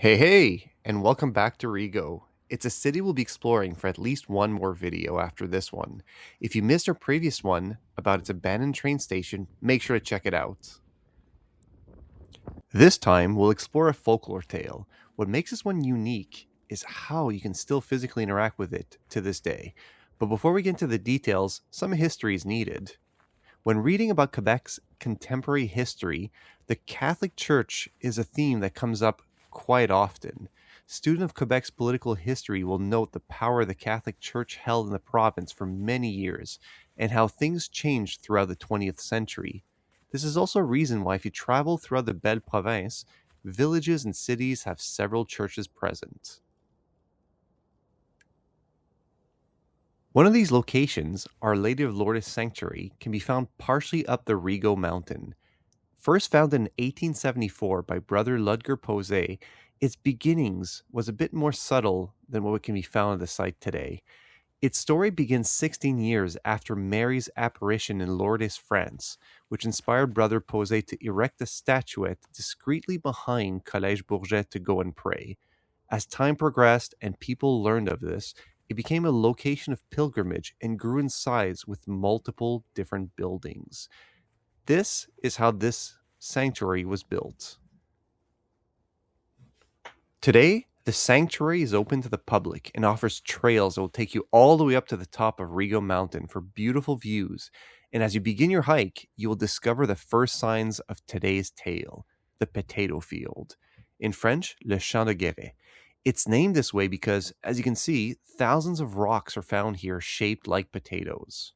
Hey, and welcome back to Rigaud. It's a city we'll be exploring for at least one more video after this one. If you missed our previous one about its abandoned train station, make sure to check it out. This time, we'll explore a folklore tale. What makes this one unique is how you can still physically interact with it to this day. But before we get into the details, some history is needed. When reading about Quebec's contemporary history, the Catholic Church is a theme that comes up quite often. Students of Quebec's political history will note the power the Catholic Church held in the province for many years and how things changed throughout the 20th century. This is also a reason why, if you travel throughout the Belle Province, villages and cities have several churches present. One of these locations, Our Lady of Lourdes Sanctuary, can be found partially up the Rigaud mountain. First founded in 1874 by Brother Ludger Posey, its beginnings was a bit more subtle than what can be found at the site today. Its story begins 16 years after Mary's apparition in Lourdes, France, which inspired Brother Posey to erect a statuette discreetly behind Collège Bourget to go and pray. As time progressed and people learned of this, it became a location of pilgrimage and grew in size with multiple different buildings. This is how this sanctuary was built. Today, the sanctuary is open to the public and offers trails that will take you all the way up to the top of Rigaud Mountain for beautiful views. And as you begin your hike, you will discover the first signs of today's tale, the potato field. In French, le champ de Guéret. It's named this way because, as you can see, thousands of rocks are found here shaped like potatoes.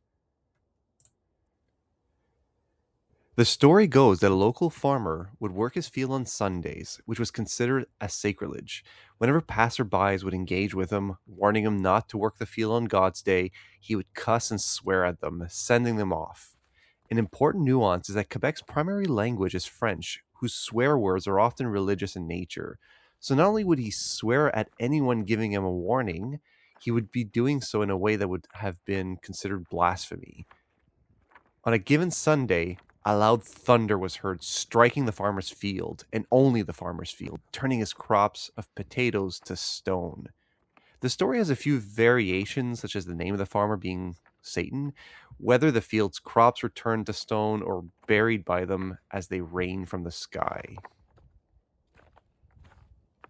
The story goes that a local farmer would work his field on Sundays, which was considered a sacrilege. Whenever passerbys would engage with him, warning him not to work the field on God's day, he would cuss and swear at them, sending them off. An important nuance is that Quebec's primary language is French, whose swear words are often religious in nature. So not only would he swear at anyone giving him a warning, he would be doing so in a way that would have been considered blasphemy. On a given Sunday, a loud thunder was heard striking the farmer's field, and only the farmer's field, turning his crops of potatoes to stone. The story has a few variations, such as the name of the farmer being Satan, whether the field's crops were turned to stone or buried by them as they rained from the sky.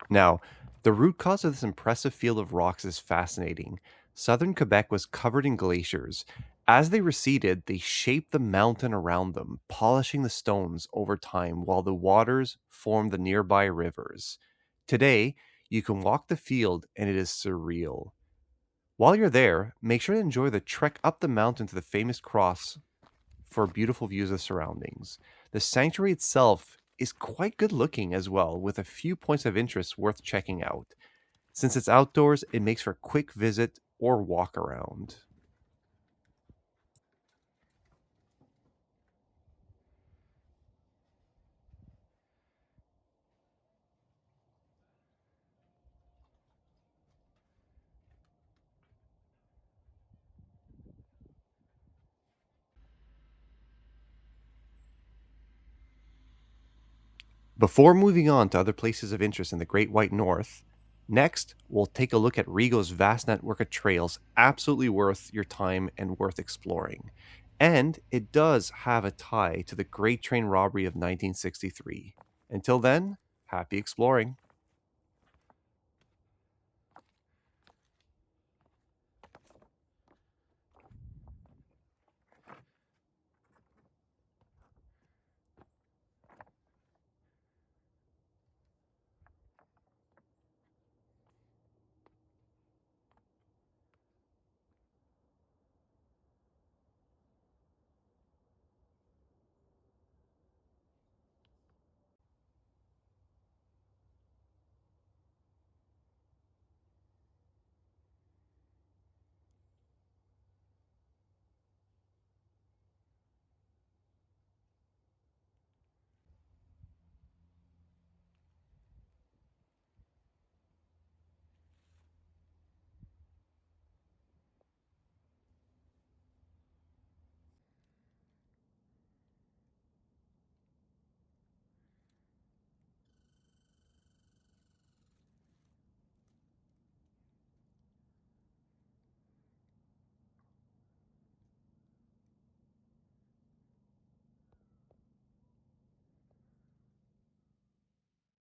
Now, the root cause of this impressive field of rocks is fascinating. Southern Quebec was covered in glaciers. As they receded, they shaped the mountain around them, polishing the stones over time while the waters formed the nearby rivers. Today, you can walk the field and it is surreal. While you're there, make sure to enjoy the trek up the mountain to the famous cross for beautiful views of surroundings. The sanctuary itself is quite good looking as well, with a few points of interest worth checking out. Since it's outdoors, it makes for a quick visit or walk around. Before moving on to other places of interest in the Great White North, next we'll take a look at Rigaud's vast network of trails, absolutely worth your time and worth exploring. And it does have a tie to the Great Train Robbery of 1963. Until then, happy exploring.